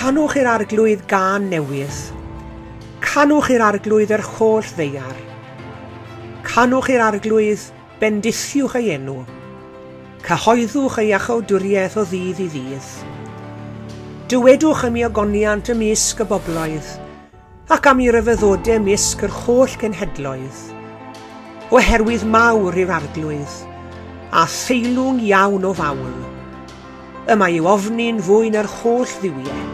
Canwch i'r arglwydd gân newydd. Canwch i'r arglwydd yr holl ddeiar. Canwch i'r arglwydd, bendithiwch ei enw. Cyhoeddwch ei achawdwriaeth o ddydd i ddydd. Dywedwch am ei ogoniant ymysg y bobloedd, ac am ei ryfeddodau ymysg yr holl genhedloedd. Oherwydd mawr i'r arglwydd, a theilwng iawn o fawl. Yma i'w ofni'n fwy na'r holl ddiwiau.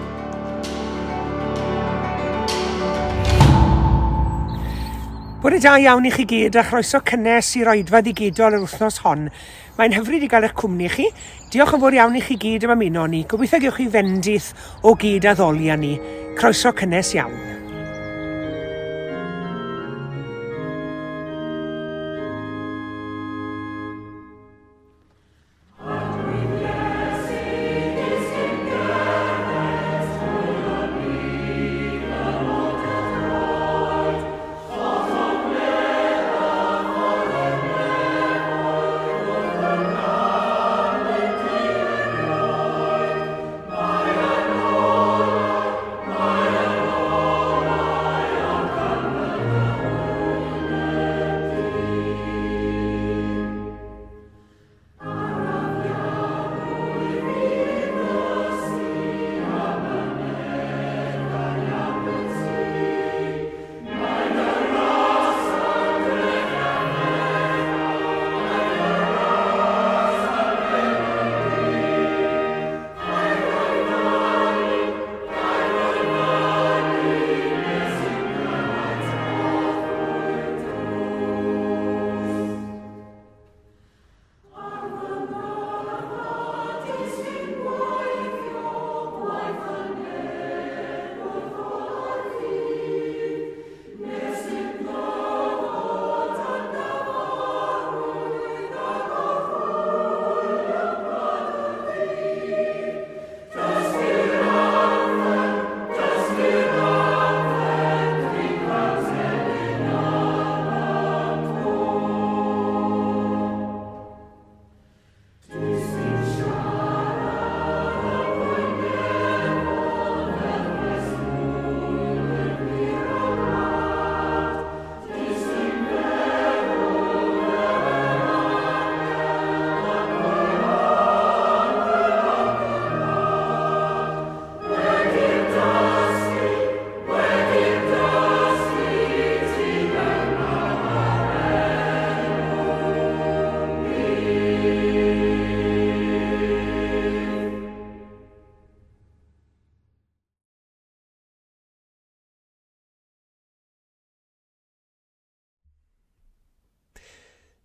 Bore da iawn i chi gyd a chroeso cynnes i'r oedfa ddigidol yr wythnos hon. Mae'n hyfryd i gael eich cwmni chi. Diolch yn fawr iawn i chi gyd am ymuno ni. Gobeithio gewch chi fendith o gyd a ddolia ni. Croeso cynnes iawn.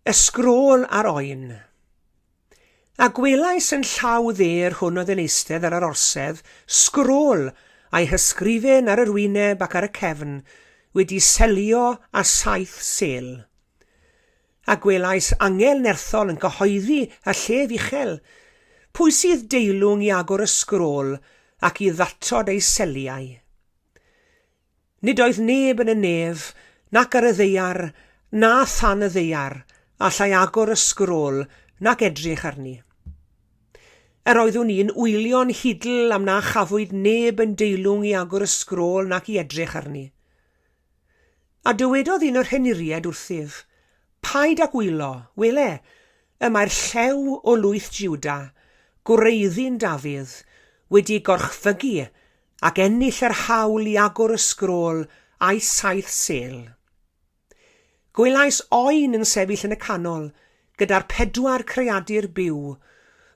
Ysgrôl ar oen. A gwelais yn llaw dde'r hwn oedd yn eistedd ar yr orsedd, sgrôl a'i hysgrifen ar yr wyneb ac ar y cefn, wedi selio a 7 sel. A gwelais angel nerthol yn cyhoeddi a llef uchel, pwy sydd deilwng i agor y sgrôl ac i ddatod ei seliau. Nid oedd neb yn y nef, nac ar y ddeiar, na than y ddeiar, allai agor y sgrôl nac edrych arni. Yr oeddwn i'n wylio'n hidl am na chafwyd neb yn deilwng i agor y sgrôl nac i edrych arni. A dywedodd un o'r rheniried wrthyf, paid ag wylo, wele, yma'r llew o lwyth Jiwda, gwreiddyn Dafydd, wedi gorchfygu ac ennill yr hawl i agor y sgrôl a'i 7 sel. Gwelais oen yn sefyll yn y canol, gyda'r 4 creadur byw,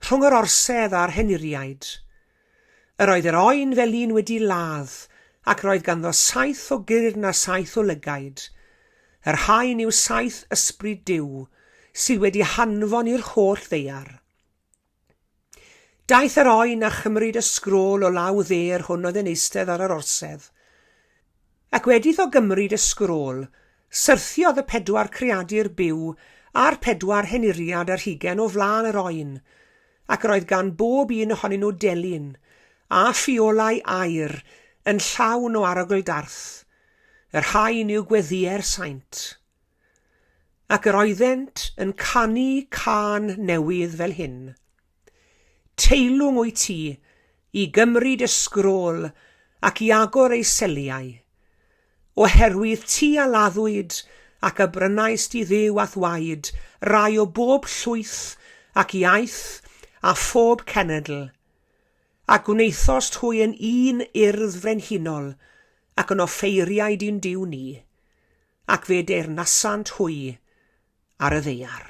rhwng yr orsedd a'r heniriaid. Yr oedd yr oen fel un wedi ladd, ac roedd ganddo 7 o gyrn a 7 o lygaid. Yr haen yw 7 ysbryd Duw, sydd wedi hanfon i'r holl ddeiar. Daeth yr oen a chymryd y sgrôl o law dde'r hwn oedd yn eistedd ar yr orsedd. Ac wedi iddo gymryd y sgrôl, syrthiodd y 4 creadur byw a'r 4 heniriad ar hugen o flaen yr oen, ac roedd gan bob un ohonyn nhw delyn, a ffiolau aur yn llawn o arogl darth. Yr haen yw gweddïau'r saint. Ac yr oeddent yn canu cân newydd fel hyn. Teilwng wyt ti, i gymryd y sgrôl ac i agor ei seliau. Oherwydd ti a laddwyd ac y brynais di ddew a thwaed, rai o bob llwyth ac iaith a phob cenedl, ac wneithos twy yn un urdd frenhinol ac yn offeiriaid i'n diw ni, ac fe deyrnasant hwy ar y ddeiar.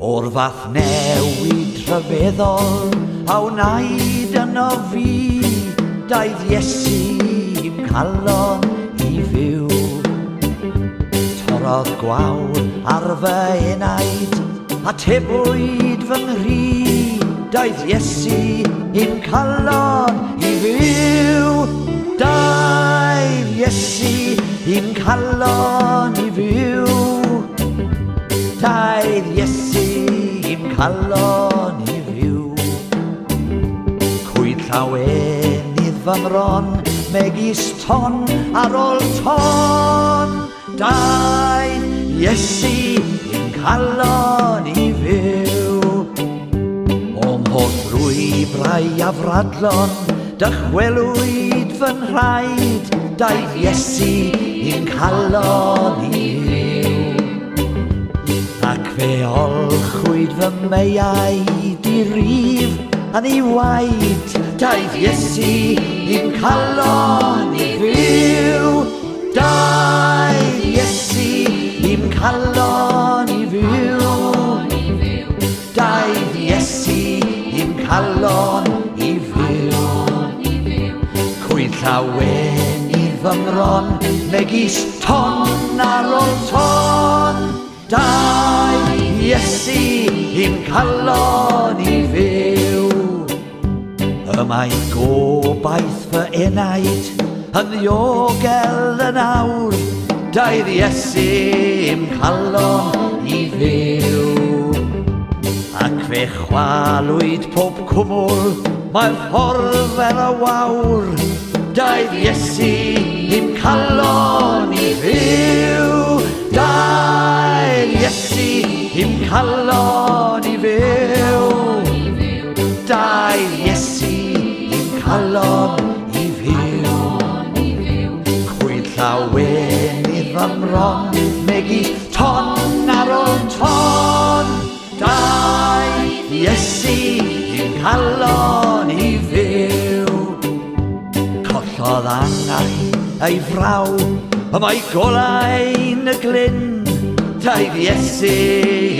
O'r fath newid rhyfeddol a wnaid yno fi, daeth Iesu i'm calon i fyw. Torodd gwawr ar fy enaid a tebwyd fy nghri, daeth Iesu i'm calon i fyw. Daeth Iesu i'm calon i fyw. Daeth Iesu i'm calon i fyw. Cwyd llawenydd fy mron, megis ton ar ôl ton. Daeth Iesu i'm calon i fyw. O'm holl rwybrau a fradlon, dychwelwyd fy nhraed, daeth Iesu i'm calon i fyw. Ac fe olchwyd fy meiaid i rif yn ei waed, daeth Iesu i'm calon i fyw. Daeth Iesu i'm calon i fyw. Daeth Iesu i'm calon i fyw. Cwyd llawenydd fy mron, megis ton ar ôl ton. Daeth Iesu i'm calon i fyw. Y mae gobaith fy enaid yn ddiogel yn awr, daeth Iesu i'm calon i fyw. Ac fe chwalwyd pob cwmwl, mae'r ffordd fel y wawr, daeth Iesu i'm calon i fyw. Daeth Iesu i'm calon i fyw. Daeth Iesu i'm calon i fyw. Cwyd llawenydd fy mron, megis ton ar ôl ton. Daeth Iesu i'm calon i fyw. Collodd angau ei fraw, y mae golau'n y glyn, daeth Iesu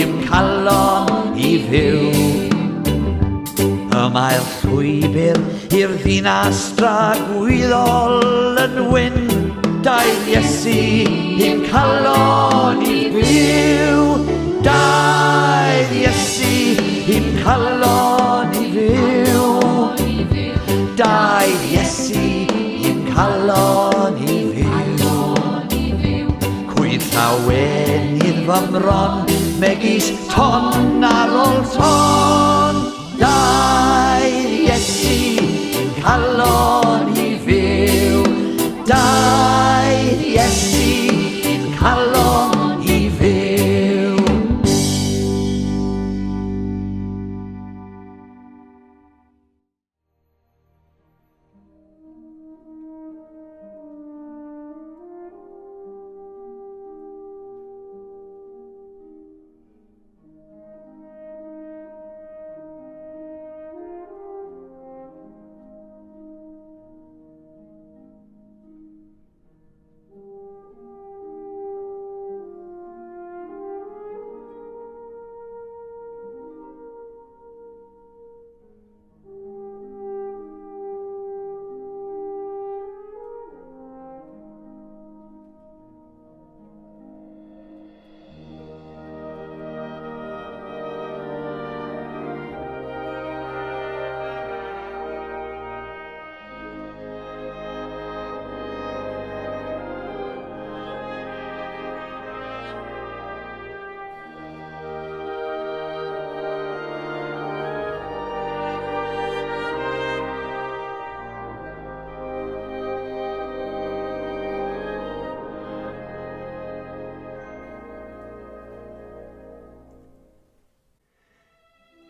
i'm calon i fyw. Y mae'r llwybr i'r ddinas dragwyddol yn wyn, daeth Iesu i'm calon i fyw. Daeth Iesu i'm calon i fyw. Daeth Iesu i'm calon i fyw. Cwyd llawenydd fy mron, megis ton ar ôl ton. Daeth Iesu i'm calon i fyw. Daeth Iesu i'm calon i fyw.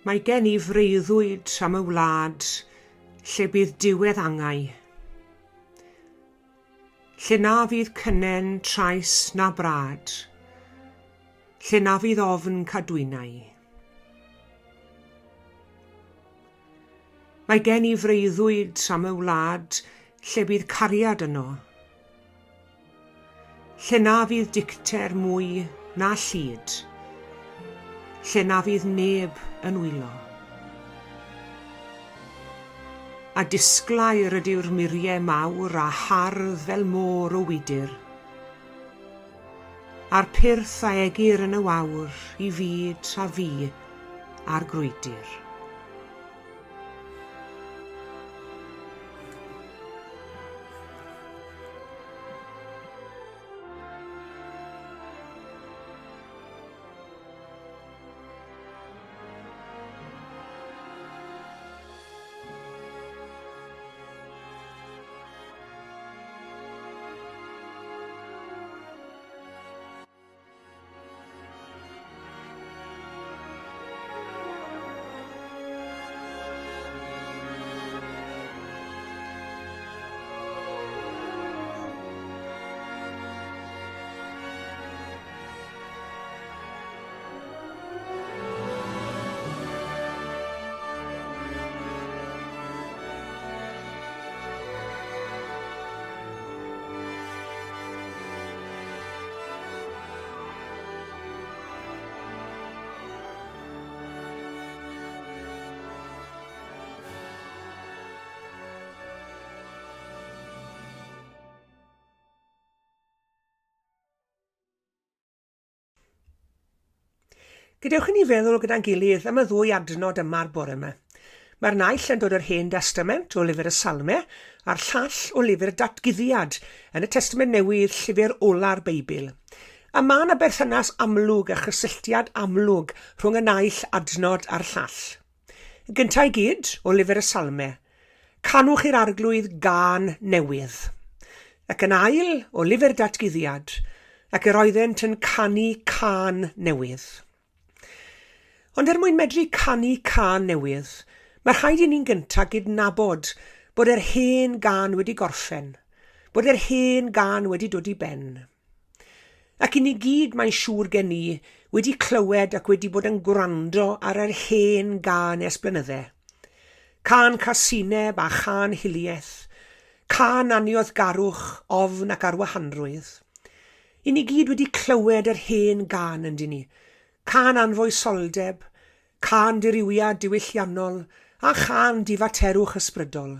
Mae gen I freuddwyd am y wlad lle bydd diwedd angau. Lle na fydd cynnen, trais na brad. Lle na fydd ofn cadwynau. Mae gen I freuddwyd am y wlad lle bydd cariad yno. Lle na fydd dicter mwy na llyd. Lle na fydd neb yn wylo. A disglair ydyw'r muriau mawr a hardd fel môr o wydyr. A'r pyrth a egur yn y wawr I fyd a fi a'r grwydyr. Gadewch I ni feddwl gyda'n gilydd am y ddwy adnod yma'r bore yma. Mae'r naill yn dod o'r Hen Testament o lyfr y Salmau a'r llall o lyfr Datguddiad yn y Testament Newydd, llyfr ola'r Beibl. A mae yna berthynas amlwg a chysylltiad amlwg rhwng y naill adnod a'r llall. Gyntaf I gyd o lyfr y Salmau, canwch i'r arglwydd gân newydd. Ac yn ail o lyfr Datguddiad, ac yr oeddent yn canu cân newydd. Ond mwyn medru canu cân newydd, mae rhaid I ni'n gyntaf gydnabod bod yr hen gân wedi gorffen, bod yr hen gân wedi dod I ben. Ac I ni gyd mae'n siŵr gen I wedi clywed ac wedi bod yn gwrando ar yr hen gân ers blynyddau. Cân casineb a chan hiliaeth, cân anioddgarwch, ofn ac arwahanrwydd. I ni gyd wedi clywed yr hen gân yndyn ni. Cân anfoesoldeb, cân diriwiad diwylliannol a cân difaterwch ysbrydol.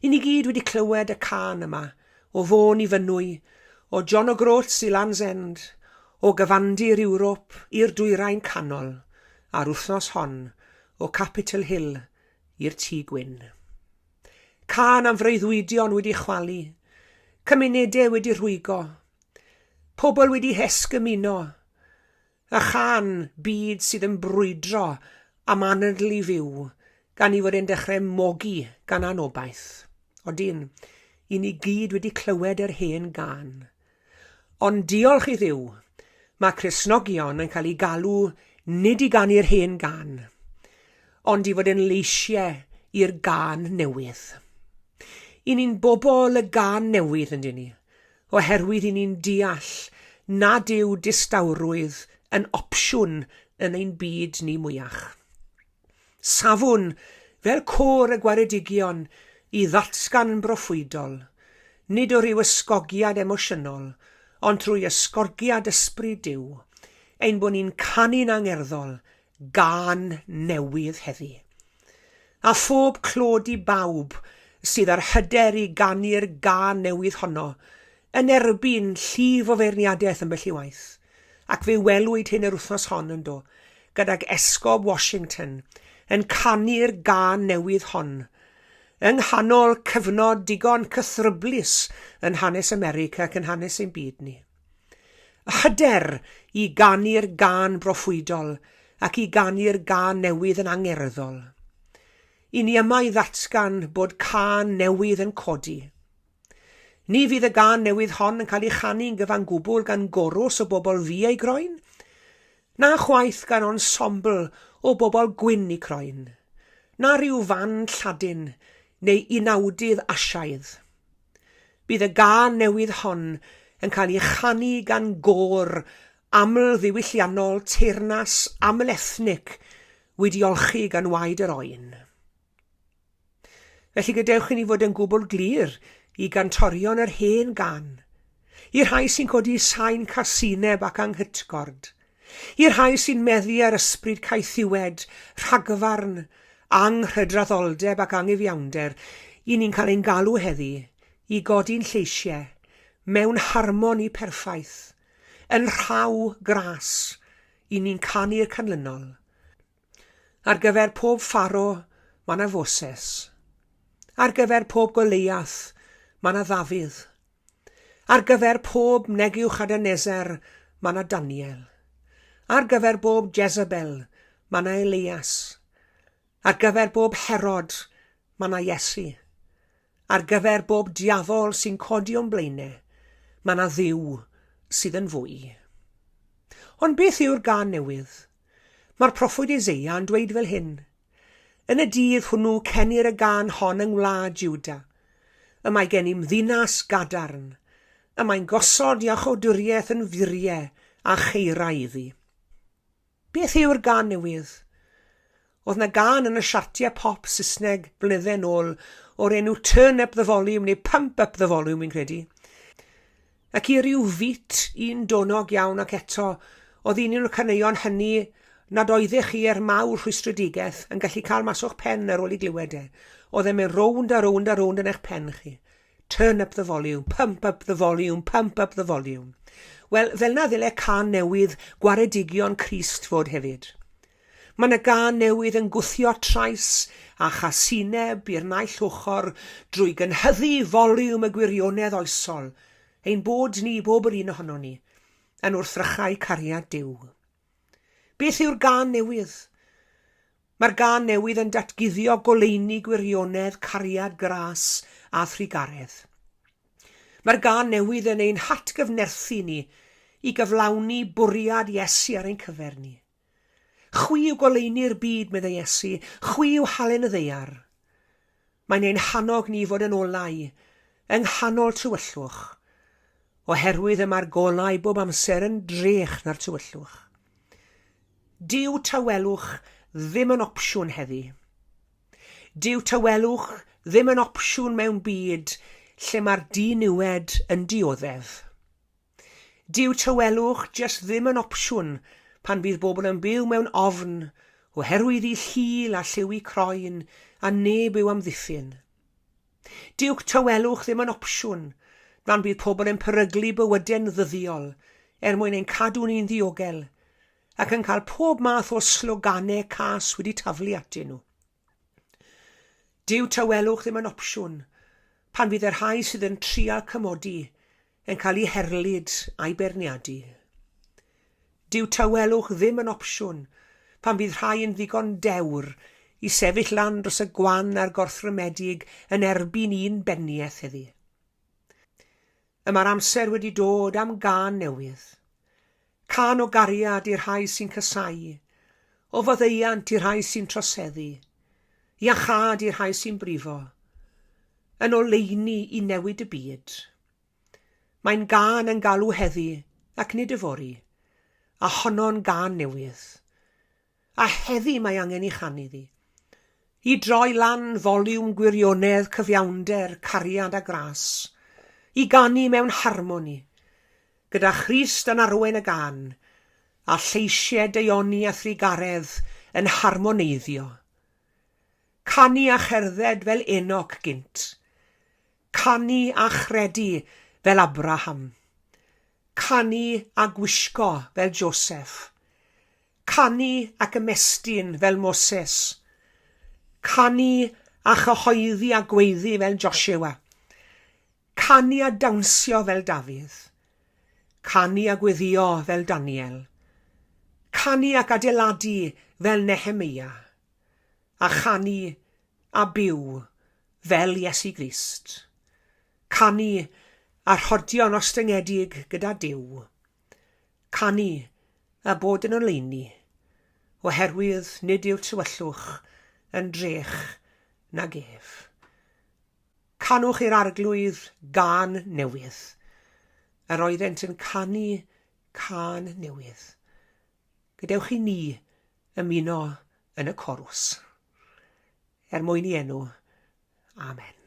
I ni gyd wedi clywed y cân yma o Fôn I Fynwy, o John O'Groats I Land's End, o gyfandir Ewrop i'r Dwyrain Canol, a'r wythnos hon o Capitol Hill i'r Tŷ Gwyn. Cân am freuddwydion wedi chwalu, cymunedau wedi rhwygo, pobl wedi hesgymuno, a chan byd sydd yn brwydro am anadlu fyw gan I fod e'n dechrau mogi gan anobaith. Odyn, I ni gyd wedi clywed yr hen gân. Ond diolch I Dduw, mae Cristnogion yn cael ei galw nid I ganu'r hen gân, ond I fod yn leisiau i'r gân newydd. I ni'n bobl y gân newydd yndyn ni, oherwydd I ni'n deall nad yw distawrwydd yn opsiwn yn ein byd ni mwyach. Safwn fel côr y gwaredigion I ddatgan yn broffwydol, nid o ryw ysgogiad emosiynol, ond trwy ysgogiad ysbryd Duw, ein bod ni'n canu'n angerddol gân newydd heddi. A phob clod I bawb sydd ar hyder I ganu'r gân newydd honno, yn erbyn llif o feirniadaeth yn bell I waith, ac fe welwyd hyn yr wythnos hon yn do, gydag Esgob Washington yn canu'r gân newydd hon, yng nghanol cyfnod digon cythryblus yn hanes America ac yn hanes ein byd ni. Hyder I ganu'r gân broffwydol ac I ganu'r gân newydd yn angerddol. I ni yma I ddatgan bod cân newydd yn codi. Ni fydd y gân newydd hon yn cael ei chanu'n gyfan gwbl gan goros o bobl fi ei groen, na chwaith gan ensemble o bobl gwyn I croen, na ryw fan Lladin neu unawdydd Asiaidd. Bydd y gân newydd hon yn cael ei chanu gan gór aml ddiwylliannol teyrnas aml ethnic wedi olchi gan waed yr oen. Felly gadewch I ni fod yn gwbl glir I gantorion yr hen gân, i'r rhai sy'n codi sain casineb ac anghytgord, i'r rhai sy'n meddu ar ysbryd caethiwed, rhagfarn, anghydraddoldeb ac angyfiawnder, I ni'n cael ein galw heddi I godi'n lleisiau, mewn harmoni perffaith, yn rhaw gras, I ni'n canu'r canlynol. Ar gyfer pob pharo, mae yna Foses. Ar gyfer pob Goliath, mae yna Ddafydd. Ar gyfer pob Negiwchadyneser, mae yna Daniel. Ar gyfer bob Jezebel, mae yna Elias. Ar gyfer bob Herod, mae yna Iesu. Ar gyfer bob diafol sy'n codi o'n blaenau, mae yna Dduw sydd yn fwy. Ond beth yw'r gân newydd? Mae'r proffwyd Eseia yn dweud fel hyn. Yn y dydd hwnnw cenir y gân hon yng ngwlad Jiwda. Y mae gen I'm ddinas gadarn. Y mae'n gosod iachawdwriaeth yn furiau a cheira iddi. Beth yw'r gân newydd? Oedd na gân yn y siartiau pop Saesneg blynydde nôl o'r enw Turn Up the Volume neu Pump Up the Volume fi'n credu. Ac I ryw fít un donog iawn ac eto, oedd un o'r caneuon hynny nad oeddech chi mawr rhwystredigaeth yn gallu cael maswch pen ar ôl I glywed e. Oedd e'n mynd rownd a rownd a rownd yn eich pen chi. Turn up the volume, pump up the volume, pump up the volume. Wel, fel na ddyle cân newydd gwaredigion Crist fod hefyd. Mae yna gân newydd yn gwthio trais a chasineb i'r naill ochr drwy gynhyddu volume y gwirionedd oesol, ein bod ni bob yr un ohono ni, yn wrthrychau cariad Duw. Beth yw'r gân newydd? Mae'r gân newydd yn datguddio goleuni gwirionedd cariad gras a thrigaredd. Mae'r gân newydd yn ein hatgyfnerthu ni I gyflawni bwriad Iesu ar ein cyfer ni. Chwi yw goleuni'r byd, meddai Iesu, chwi yw halen y ddeiar. Mae'n ein hannog ni fod yn olau, yng nghanol tywyllwch, oherwydd y mae'r golau bob amser yn drech na'r tywyllwch. Dyw tawelwch ddim yn opsiwn heddi. Dyw tawelwch ddim yn opsiwn mewn byd lle mae'r diniwed yn dioddef. Dyw tawelwch jyst ddim yn opsiwn pan bydd bobl yn byw mewn ofn oherwydd I llil a lliwi croen a neb yw amddiffyn. Dyw tawelwch ddim yn opsiwn pan bydd pobl yn peryglu bywydau'n ddyddiol mwyn ein cadw ni'n ddiogel ac yn cael pob math o sloganau cas wedi taflu atyn nhw. Dyw tawelwch ddim yn opsiwn pan fydd yr rhai sydd yn trial cymodi yn cael eu herlyd a'i berniadu. Dyw tawelwch ddim yn opsiwn pan bydd rhai yn ddigon dewr I sefyll lan dros y gwan a'r gorthrymedig yn erbyn un benniaeth heddi. Mae'r amser wedi dod am gân newydd. Can o gariad i'r rhai sy'n cysau, o faddeuant i'r rhai sy'n troseddu, iachad i'r rhai sy'n brifo, yn oleuni I newid y byd. Mae'n gân yn galw heddi ac nid yfori, a honno'n gân newydd. A heddi mae angen I chanu ddi. I droi lan volume gwirionedd cyfiawnder, cariad a gras, I ganu mewn harmoni, gyda Christ yn arwain y gân, a lleisiau deioni a thrigaredd yn harmoneiddio. Canu a cherdded fel Enoch gynt. Canu a chredu fel Abraham. Canu a gwisgo fel Joseph. Canu ac ymestyn fel Moses. Canu a chyhoeddi a gweiddi fel Joshua. Canu a dawnsio fel Dafydd. Canu a gweddio fel Daniel. Canu ac adeiladu fel Nehemia. A chanu a byw fel Iesu Grist. Canu a rhodio'n ostyngedig gyda Duw. Canu a bod yn oleuni oherwydd nid yw tywyllwch yn drech na gef. Canwch i'r arglwydd gân newydd, yr oeddent yn canu cân newydd. Gadewch i ni ymuno yn y corws. Mwyn i enw. Amen.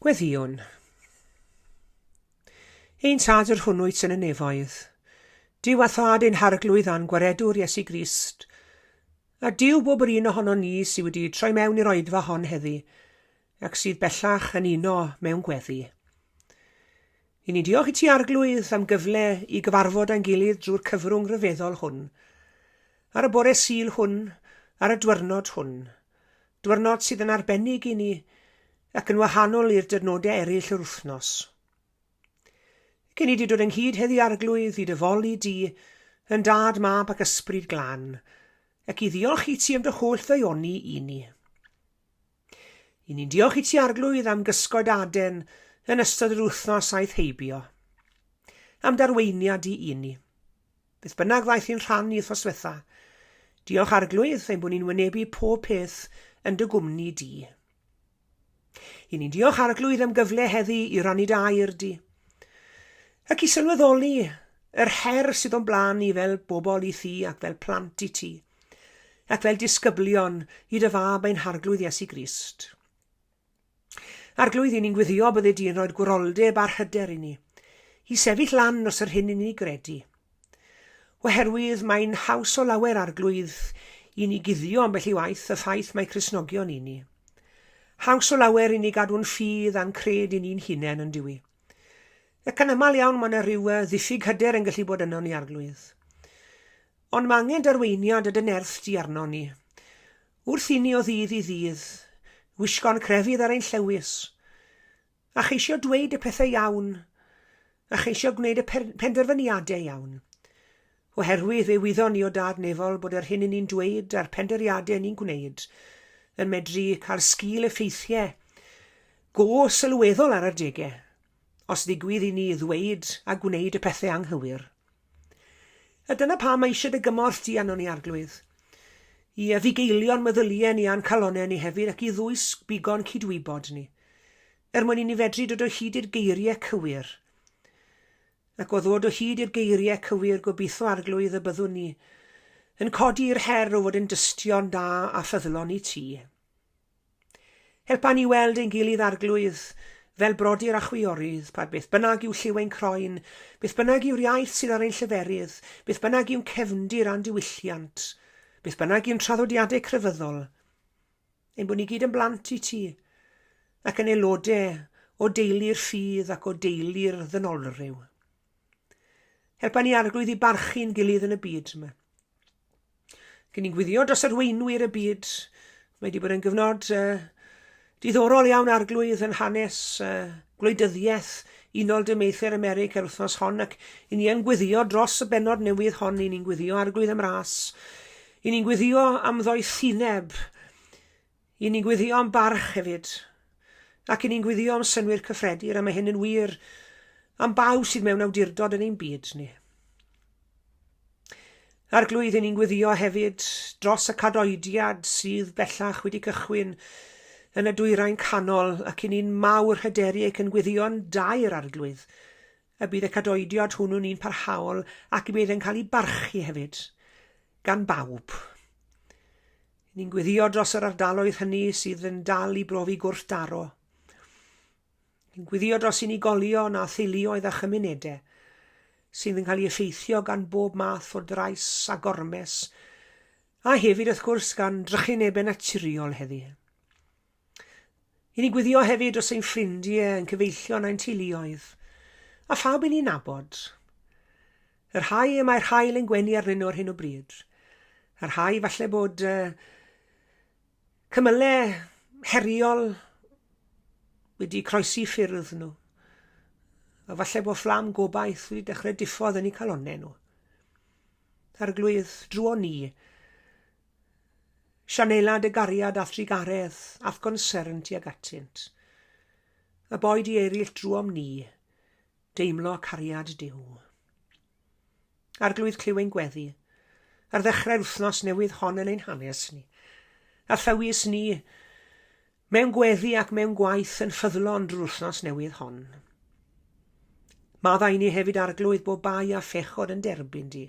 Gweddiwn. Ein tad yr hwnnwyd yn y nefoedd, diw a thad ein harglwydd a'n gwaredwr Iesu Grist, a diw bob yr un ohono ni sydd wedi troi mewn i'r oedfa hon heddi, ac sydd bellach yn uno mewn gweddi. I ni diolch i ti arglwydd am gyfle i gyfarfod a'n gilydd drwy'r cyfrwng rhyfeddol hwn, ar y bore Sul hwn, ar y diwrnod hwn, diwrnod sydd yn arbennig i ni ac yn wahanol i'r dyrnodau eraill yr wythnos. Cyn i di dod ynghyd heddi arglwydd i dyfoli di yn dad, mab ac ysbryd glân, ac i ddiolch i ti am dy holl ddaioni i ni. I ni'n diolch i ti arglwydd am gysgod aden yn ystod yr wythnos aeth heibio, am darweiniad i ni. Beth bynnag ddaeth i'n rhan i wythnos diwetha, diolch arglwydd ein bod ni'n wynebu pob peth yn dy gwmni di. I ni'n diolch arglwydd am gyfle heddi i rannu dy air di, ac i sylweddoli Yr her sydd o'n blaen ni fel bobl i thi ac fel plant i ti, ac fel disgyblion i dy fab ein harglwydd Iesu Grist. Arglwydd i ni'n gwyddio bydde di'n rhoi'r gwyroldeb a'r hyder i ni, i sefyll lan os yr hyn i ni gredu. Oherwydd mae'n haws o lawer arglwydd i ni guddio ambell i waith y ffaith mae Cristnogion i ni. Haws o lawer i ni gadw'n ffydd a'n cred i ni'n hunain yn diwy. Ac yn ymal iawn mae yna rhyw ddiffyg hyder yn gallu bod yno ni arglwydd. Ond mae angen darweiniad y nerth di arno ni. Wrth i ni o ddydd i ddydd, wisgo'n crefydd ar ein llewis, a cheisio dweud y pethau iawn, a cheisio gwneud y penderfyniadau iawn. Oherwydd fe wyddon ni o dad nefol bod yr hyn ni'n dweud a'r penderiadau ni'n gwneud yn medru cael sgil effeithiau go sylweddol ar adegau, os ddigwydd i ni ddweud a gwneud y pethau anghywir. A dyna pam mae eisiau dy gymorth di arno ni arglwydd, i fugeilio'n meddyliau ni a'n calonau ni hefyd ac i ddwys bigon cydwybod ni, mwyn i ni fedru dod o hyd i'r geiriau cywir. Ac o ddod o hyd i'r geiriau cywir gobeithio arglwydd y byddwn ni yn codi'r her o fod yn dystion da a ffyddlon i ti. Helpa ni weld ein gilydd arglwydd fel brodyr a chwiorydd, pa beth bynnag yw lliw ein croen, beth bynnag yw'r iaith sydd ar ein lleferydd, beth bynnag yw'n cefndir a'n diwylliant, beth bynnag yw'n traddodiadau crefyddol, ein bod ni gyd yn blant i ti, ac yn aelodau o deulu'r ffydd ac o deulu'r ddynolryw. Helpa ni arglwydd i barchu'n gilydd yn y byd yma. Cyn ni'n gwyddio dros arweinwyr y byd, mae wedi bod yn gyfnod diddorol iawn arglwydd yn hanes gwleidyddiaeth Unol Daleithiau'r America yr wythnos hon, ac i ni yn gwyddio dros y benod newydd hon, i ni'n gwyddio arglwydd am ras, i ni'n gwyddio am ddoethineb, i ni'n gwyddio am barch hefyd, ac i ni'n gwyddio am synwyr cyffredur, a mae hyn yn wir am bawb sydd mewn awdurdod yn ein byd ni. Arglwydd i ni'n gwyddio hefyd dros y cadoediad sydd bellach wedi cychwyn yn y dwyrain canol, ac i ni'n mawr hyderu ac yn gwyddio'n dair arglwydd, y bydd y cadoediad hwnnw'n un parhaol ac i bydd yn cael ei barchu hefyd gan bawb. Ni'n gwyddio dros yr ardaloedd hynny sydd yn dal i brofi gwrthdaro. Ni'n gwyddio dros unigolion a theuluoedd a chymunedau sydd yn cael ei effeithio gan bob math o drais a gormes, a hefyd wrth gwrs gan drychinebau naturiol heddi. I ni gwyddio hefyd dros ein ffrindiau yn cyfeillio na'n teuluoedd, a phawb i ni'n nabod. Yr rhai y mae'r haul yn gwenu arnyn nhw ar hyn o bryd. Yr rhai falle bod cymylau heriol wedi croesi ffyrdd nhw, a falle bod fflam gobaith wedi dechrau diffodd yn eu calonnau nhw. Arglwydd, drwo ni, Sianela dy gariad ath trigaredd, ath gonsern tuag atynt. A boed i eraill drwom ni, deimlo cariad Duw. Arglwydd cliw ein gweddi, ar ddechrau'r wythnos newydd hon yn ein hanes ni, a thywys ni mewn gweddi ac mewn gwaith yn ffyddlon drwy'r wythnos newydd hon. Maddau ni hefyd arglwydd bod bai a phechod yn derbyn di.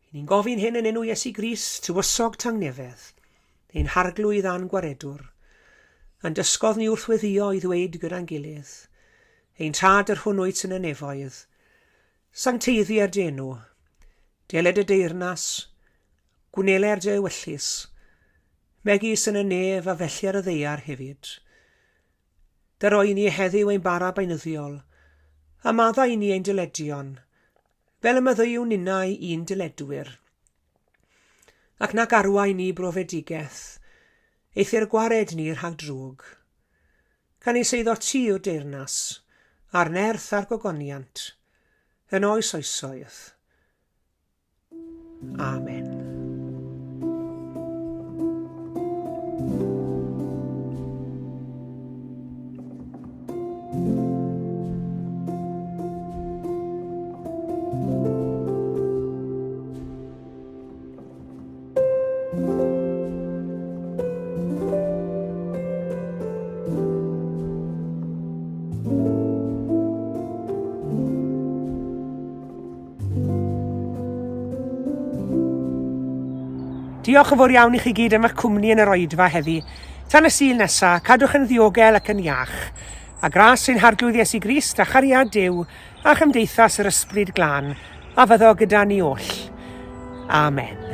Ni'n gofyn hyn yn enw Iesu Grist, tywysog tangnefedd, ein harglwydd a'n gwaredwr, yn dysgodd ni wrthweddio i ddweud gyda'n gilydd, ein tad yr hwnnwyt yn y nefoedd, sancteiddi ar dy enw, deled y deyrnas, gwnelau'r dy ewyllus, megis yn y nef a felly ar y ddeiar hefyd. Dyroi ni heddiw ein bara baenyddiol, a maddau ni ein dyledion, fel y myddyiw ninnau un dyledwyr. Ac nac arwai ni brofedigaeth, eithyr gwared ni rhag drwg. Can ei seiddo ti o deyrnas, a'r nerth a'r gogoniant, yn oes oesoedd. Amen. Diolch yn fawr iawn i chi gyd am eich cwmni yn yr oedfa heddi. Tan y Sul nesaf, cadwch yn ddiogel ac yn iach. A gras ein harglwydd Iesu Grist a chariad Duw a chymdeithas yr ysbryd glân, a fyddo gyda ni oll. Amen.